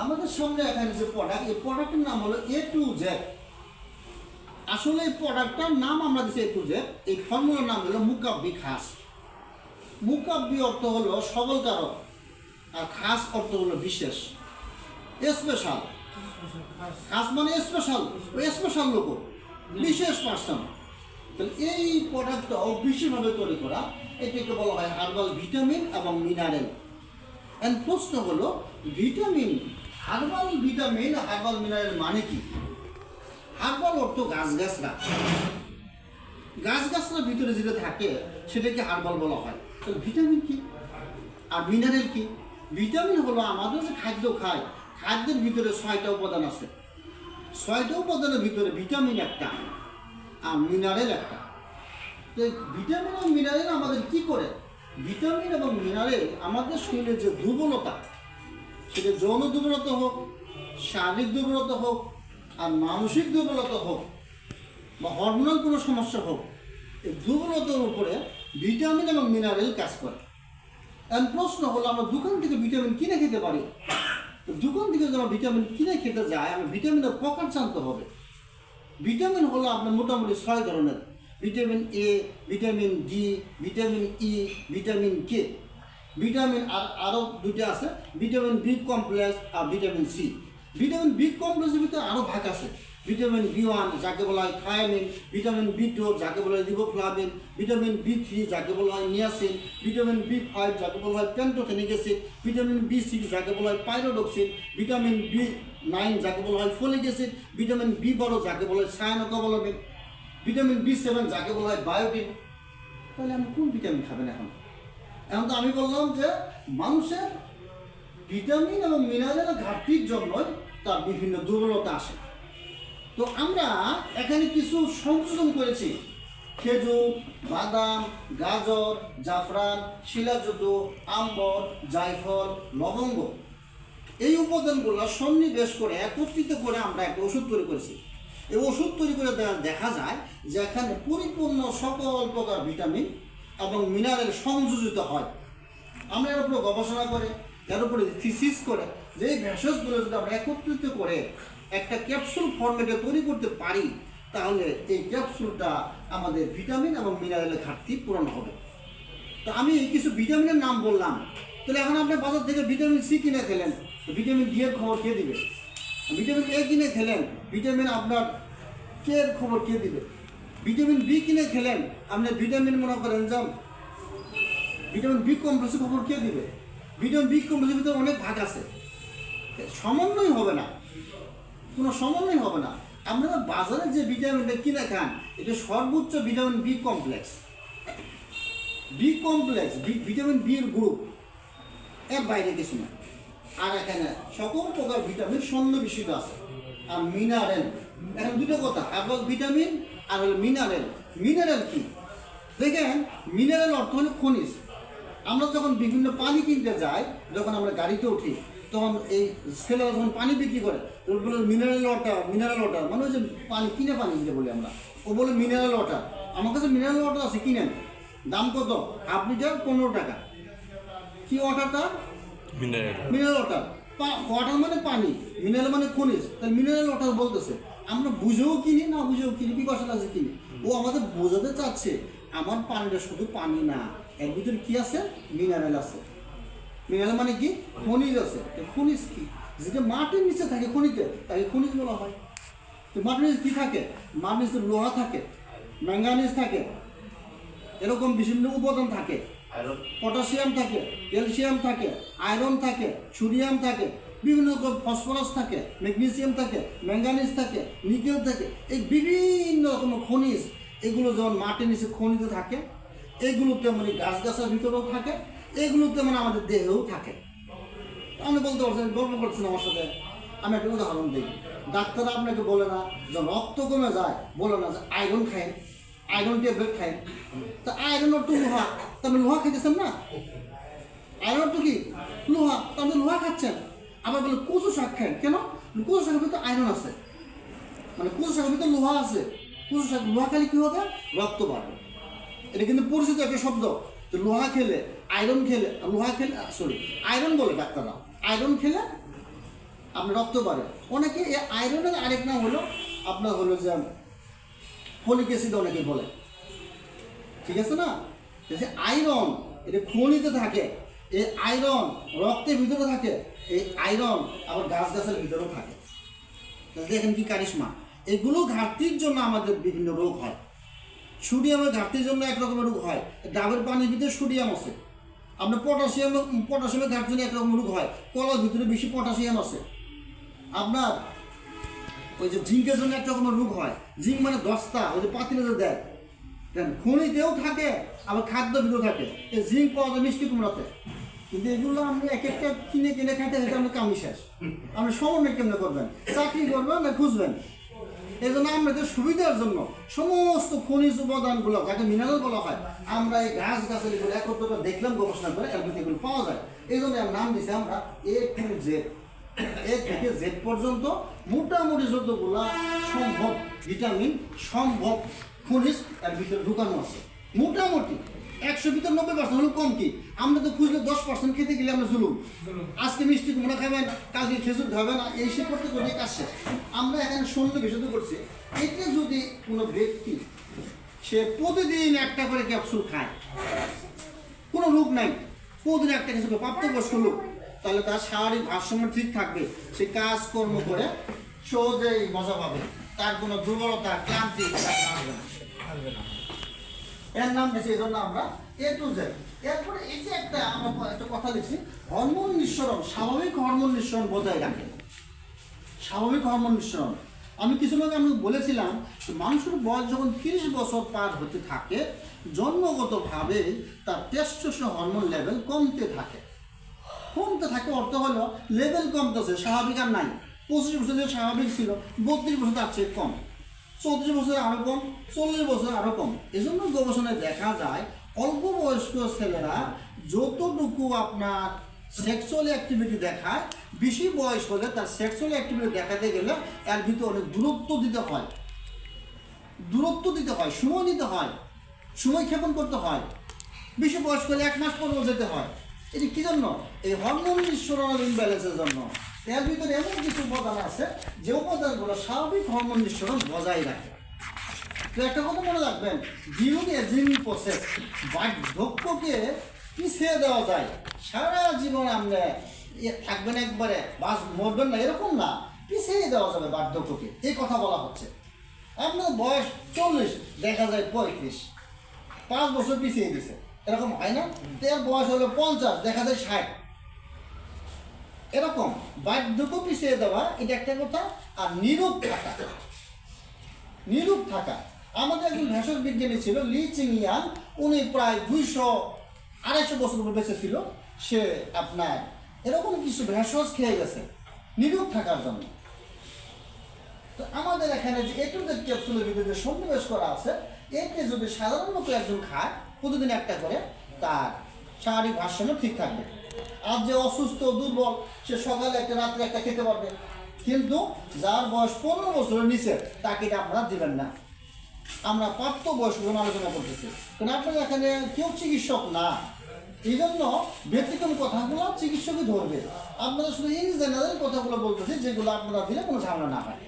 আমাদের সামনে এখানে যে প্রোডাক্ট, এই প্রোডাক্টের নাম হলো এ টু জেড। আসলে এই প্রোডাক্টটার নাম আমরা দিচ্ছি এ টু জেড। এই ফর্মুলার নাম হলো মুকাব্বি খাস। মুকাব্বি অর্থ হলো সবলকারক, আর খাস অর্থ হলো বিশেষ, স্পেশাল। খাস মানে স্পেশাল, স্পেশাল লোক, বিশেষ পার্সন। তাহলে এই প্রোডাক্টটাও বিশেষভাবে তৈরি করা, এটাকে বলা হয় হার্বাল ভিটামিন এবং মিনারেল। এন্ড প্রশ্ন হলো vitamin, herbal vitamin, herbal mineral মানে কি? হার্বাল অর্থ গাছগাছরা, গাছগাছরার ভিতরে যেটা থাকে সেটাকে হার্বাল বলা হয়। তাহলে ভিটামিন কি আর মিনারেল কি? ভিটামিন হলো আমাদের যে খাদ্য খাই, খাদ্যের ভিতরে 6টা উপাদান আছে। 6টা উপাদানের ভিতরে ভিটামিন একটা আর মিনারেল একটা। তো ভিটামিন এবং মিনারেল আমাদের কি করে? ভিটামিন এবং মিনারেল আমাদের শরীরের যে দুর্বলতা, সেটা যৌন দুর্বলতা হোক, শারীরিক দুর্বলতা হোক, আর মানসিক দুর্বলতা হোক, বা হরমোনাল কোনো সমস্যা হোক, এই দুর্বলতার উপরে ভিটামিন এবং মিনারেল কাজ করে। এখন প্রশ্ন হলো আমরা দোকান থেকে ভিটামিন কিনে খেতে পারি, তো দোকান থেকে যদি আমরা ভিটামিন কিনে খেতে যাই, আমরা ভিটামিনের প্রকার জানতে হবে। ভিটামিন হলো আপনার মোটামুটি 6 ধরনের। Vitamin A, vitamin D, vitamin E, vitamin K. Vitamin আরও 2টা আছে, ভিটামিন বি কমপ্লেক্স আর ভিটামিন সি। ভিটামিন বি কমপ্লেক্সের ভিতরে আরও ভাগ আছে। ভিটামিন বি1 যাকে বলা হয় থায়ামিন, ভিটামিন বি2 যাকে বলা হয় রিবোফ্লাভিন, ভিটামিন বি3 যাকে বলা হয় নিয়াসিন, ভিটামিন বি5 যাকে বলা হয় প্যান্টোথেনিক অ্যাসিড, ভিটামিন বি6 যাকে বলা হয় পাইরোডক্সিন, ভিটামিন বি9 যাকে বলা হয় ফোলিক অ্যাসিড, ভিটামিন বি12 যাকে বলা হয় সায়ানোকোবালামিন, ভিটামিন বি7 যাকে বলা হয় বায়োটিন। তাহলে আপনি কোন ভিটামিন খাবেন এখন? এখন তো আমি বললাম যে মানুষের ভিটামিন এবং মিনারেলের ঘাটতির জন্যই তার বিভিন্ন দুর্বলতা আসে। তো আমরা এখানে কিছু সংযোজন করেছি: খেজুর, বাদাম, গাজর, জাফরান, শিলাযুত, আম্বর, জায়ফল, লবঙ্গ, এই উপাদানগুলো সন্নিবেশ করে একত্রিত করে আমরা একটা ওষুধ তৈরি করেছি। এই ওষুধ তৈরি করে দেখা যায় যে এখানে পরিপূর্ণ সকল প্রকার ভিটামিন এবং মিনারেল সংযোজিত হয়। আমরা এর উপরে গবেষণা করে, এর উপরে থিসিস করে, যে এই ভেষজগুলো যদি আমরা একত্রিত করে একটা ক্যাপসুল ফর্মেটে তৈরি করতে পারি, তাহলে এই ক্যাপসুলটা আমাদের ভিটামিন এবং মিনারেলের ঘাটতি পূরণ হবে। তো আমি কিছু ভিটামিনের নাম বললাম, তাহলে এখন আপনি বাজার থেকে ভিটামিন সি কিনে খেলেন, ভিটামিন ডি এর খবর কে দিবে? ভিটামিন এ কিনে খেলেন, ভিটামিন আপনার কে এর খবর কে দিবে? ভিটামিন বি কিনে খেলেন, আপনি ভিটামিন মনে করেন যে ভিটামিন বি কমপ্লেক্সের খবর কে দিবে? ভিটামিন বি কমপ্লেক্সের ভিতরে অনেক ভাগ আছে, সমন্বয় হবে না, কোনো সমন্বয় হবে না। আপনারা বাজারে যে ভিটামিনটা কিনে খান, এটা সর্বোচ্চ vitamin B complex. B complex vitamin B এর গ্রুপ, এর বাইরে কিছু না। আর এখানে সকল প্রকার ভিটামিন সন্নিবেশিত আছে। আর মিনারেল, এখন দুটো কথা, হার্বাল ভিটামিন আর হলো মিনারেল। মিনারেল কি দেখেন, মিনারেল অর্থ হলো খনিজ। আমরা যখন বিভিন্ন পানি কিনতে যাই, যখন আমরা গাড়িতে উঠি, তখন এই ছেলেরা যখন পানি বিক্রি করে, ওগুলো মিনারেল ওয়াটার, মিনারেল ওয়াটার মানে ওই যে পানি কিনে পানি যেটা বলি আমরা, ও বলে মিনারেল ওয়াটার। আমার কাছে মিনারেল ওয়াটার আছে, কিনেন। দাম কত? হাফ লিটার 15 টাকা। কি ওয়াটারটা? Mineral water. ওয়াটার মানে পানি, মিনারেল মানে খনিজ, তাহলে মিনারেল ওয়াটার বলতেছে। আমরা বুঝেও কিনি, না বুঝেও কিনি, বিকশাল আছে কিনি। ও আমাদের বোঝাতে চাচ্ছে আমার পানিটা শুধু পানি না, এর ভিতরে কি আছে? মিনারেল আছে। মিনারেল মানে কি? খনিজ আছে। খনিজ কি? যেটা মাটির নিচে থাকে খনিজে, তাকে খনিজ বলা হয়। তো মাটির নিচে কী থাকে? মাটির নিচে লোহা থাকে, ম্যাঙ্গানিজ থাকে, এরকম বিভিন্ন উপাদান থাকে, পটাশিয়াম থাকে, ক্যালসিয়াম থাকে, আয়রন থাকে, সোডিয়াম থাকে, বিভিন্ন রকম ফসফরাস থাকে, ম্যাগনেসিয়াম থাকে, ম্যাঙ্গানিজ থাকে, নিকেল থাকে। এই বিভিন্ন রকম খনিজ, এগুলো যেমন মাটির নিচে খনিজে থাকে, এগুলো তেমনি গাছগাছার ভিতরেও থাকে, এগুলো তেমন আমাদের দেহেও থাকে। আপনি বলতে পারছেন, গল্প করছেন আমার সাথে। আমি একটা উদাহরণ দিই। ডাক্তাররা আপনাকে বলে না যে রক্ত কমে যায়, বলে না যে আয়রন খায়, আয়রন ট্যাবলেট খায়। তা আয়রন অর্থ লোহা, তা আপনি লোহা খাইতেছেন না? আয়রন অর্থ কি? লোহা, তা আপনি লোহা খাচ্ছেন। আবার বলে কচু শাক খান, কেন? কচু শাকের ভিতরে আয়রন আছে, মানে কচু শাকের ভিতরে লোহা আছে। কচু শাক লোহা খেলে কী হবে? রক্ত বাড়বে। এটা কিন্তু পরিচিত একটা শব্দ। তো লোহা খেলে, আয়রন খেলে, লোহা খেলে, সরি আয়রন বলে ডাক্তাররা, আয়রন খেলে আপনার রক্ত বাড়ে। অনেকে এই আয়রনের আরেক নাম হলো আপনার হলো যে ফলিক অ্যাসিড অনেকে বলে, ঠিক আছে না? যে আয়রন এটা খনিতে থাকে, এই আয়রন রক্তের ভিতরে থাকে, এই আয়রন আবার গাছের ভিতরেও থাকে। দেখেন কি কারিশমা, এগুলো ঘাটতির জন্য আমাদের বিভিন্ন রোগ হয়। সোডিয়ামের ঘাটতির জন্য এক রকমের রোগ হয়, ডাবের পানির ভিতরে সোডিয়াম আছে। আপনার পটাশিয়ামের ঘাটতির জন্য একরকম রোগ হয়, কলার ভিতরে বেশি পটাশিয়াম আছে। আপনার ওই যে জিঙ্কের জন্য এক রকমের রোগ হয়, জিঙ্ক মানে দস্তা, ওই যে পাতিলে যে দেয়, খনিতেও থাকে আবার খাদ্য ভিতরেও থাকে। এই জিঙ্ক পাওয়া যায় মিষ্টি কুমড়াতে, কিন্তু এগুলো আপনি এক একটা কিনে খাইতে খাইতে আপনি কামি শেষ। আপনি সমন্বয় কেমনে করবেন, চাকরি করবেন না খুঁজবেন? এই জন্য আমাদের সুবিধার জন্য সমস্ত খনিজ উপাদানগুলো যাকে মিনারেল বলা হয়, আমরা এই গাছগাছালিগুলো একত্র দেখলাম গবেষণা করে এর ভিতরে এগুলো পাওয়া যায়। এই জন্য এর নাম দিয়েছি আমরা A to Z, এ থেকে জেড পর্যন্ত মোটামুটি যতগুলো সম্ভব ভিটামিন, সম্ভব খনিজ এর ভিতরে ঢুকানো আছে। মোটামুটি 100 ভিতরে 90% হলো কম। কি আমরা তো খুঁজলে 10% খেতে গেলে আমরা জুলুম। আজকে মিষ্টি কুমড়া খাবেন, কালকে খেজুর খাবেন, এই সে করতে করতে কাজ শেষ। আমরা এখানে সন্ধ্যে বিশুদ্ধ করছি, এতে যদি কোনো ব্যক্তি সে প্রতিদিন একটা করে ক্যাপসুল খায়, কোনো রোগ নাই, প্রতিদিন একটা কিছু প্রাপ্তবয়স্ক লোক, তাহলে তার শারীরিক ভারসাম্য ঠিক থাকবে, সে কাজকর্ম করে সহজেই মজা পাবে, তার কোনো দুর্বলতা ক্লান্তি আসবে না। এর নাম দিয়েছি এই জন্য আমরা A to Z। এরপরে এই যে আমরা একটা কথা লিখছি, হরমোন নিঃসরণ, স্বাভাবিক হরমোন নিঃসরণ বজায় রাখে। স্বাভাবিক হরমোন নিঃসরণ আমি কিছু আগে আমি বলেছিলাম, মানুষের বয়স যখন 30 বছর পার হতে থাকে, জন্মগতভাবে তার টেস্টোস্টেরন হরমোন লেভেল কমতে থাকে। অর্থ হলো লেভেল কমতেছে, স্বাভাবিক আর নাই। 25 বছর যে স্বাভাবিক ছিল, 32 বছর তার চেয়ে কম, 34 বছরে আরও কম, 40 বছরে আরও কম। এজন্য গবেষণায় দেখা যায় অল্প বয়স্ক ছেলেরা যতটুকু আপনার সেক্সুয়াল অ্যাক্টিভিটি দেখায়, বেশি বয়স হলে তার সেক্সুয়াল অ্যাক্টিভিটি দেখাতে গেলে এর ভিতরে অনেক দূরত্ব দিতে হয়, সময় দিতে হয়, সময় ক্ষেপণ করতে হয়। বেশি বয়স হলে 1 মাস পরেও যেতে হয়। এটি কী জন্য? এই হরমোন নিঃসরণের ইমব্যালেন্সের জন্য। এর ভিতরে এমন কিছু উপাদান আছে যে উপাদানগুলো স্বাভাবিক হরমোন নিঃসরণ বজায় রাখে। তো একটা কথা মনে রাখবেন, ডিউরিং এজিং প্রসেস, বার্ধক্যকে পিছিয়ে দেওয়া যায়। সারা জীবন আপনি থাকবেন একবারে, বাস মরবেন না এরকম না, পিছিয়ে দেওয়া যাবে বার্ধক্যকে, এই কথা বলা হচ্ছে। আপনার বয়স 40, দেখা যায় 35, 5 বছর পিছিয়ে দিছে, এরকম হয় না? এর বয়স হলো 50, দেখা যায় 60, এরকম বার্ধক্য পিছিয়ে দেওয়া, এটা একটা কথা। আর নীরব থাকা, আমাদের একজন ভেষজ বিজ্ঞানী ছিল লি চিংয়াং, উনি প্রায় 200-250 বছর উপর বেঁচে ছিল। সে আপনার এরকম কিছু ভেষজ খেয়ে গেছে নীরব থাকার জন্য। তো আমাদের এখানে যে A to Z ক্যাপসুলের ভিতরে যে সন্নিবেশ করা আছে, এতে যদি সাধারণ লোক একজন খায় প্রতিদিন একটা করে, তার শারীরিক ভারসাম্য ঠিক থাকবে। আর যে অসুস্থ দুর্বল, সে সকালে একটা রাত্রে একটা খেতে পারবে, কিন্তু যার বয়স 15 বছরের নিচে তাকে এটা আপনারা দিবেন না। আমরা প্রাপ্তবয়স্ক আলোচনা করতেছি, কারণ আপনারা এখানে কেউ চিকিৎসক না, এই জন্য ব্যক্তিগত কথাগুলো চিকিৎসকই ধরবে। আপনারা শুধু ইন জেনারেল কথাগুলো বলতেছি, যেগুলো আপনারা দিলে কোনো ঝামেলা না হয়।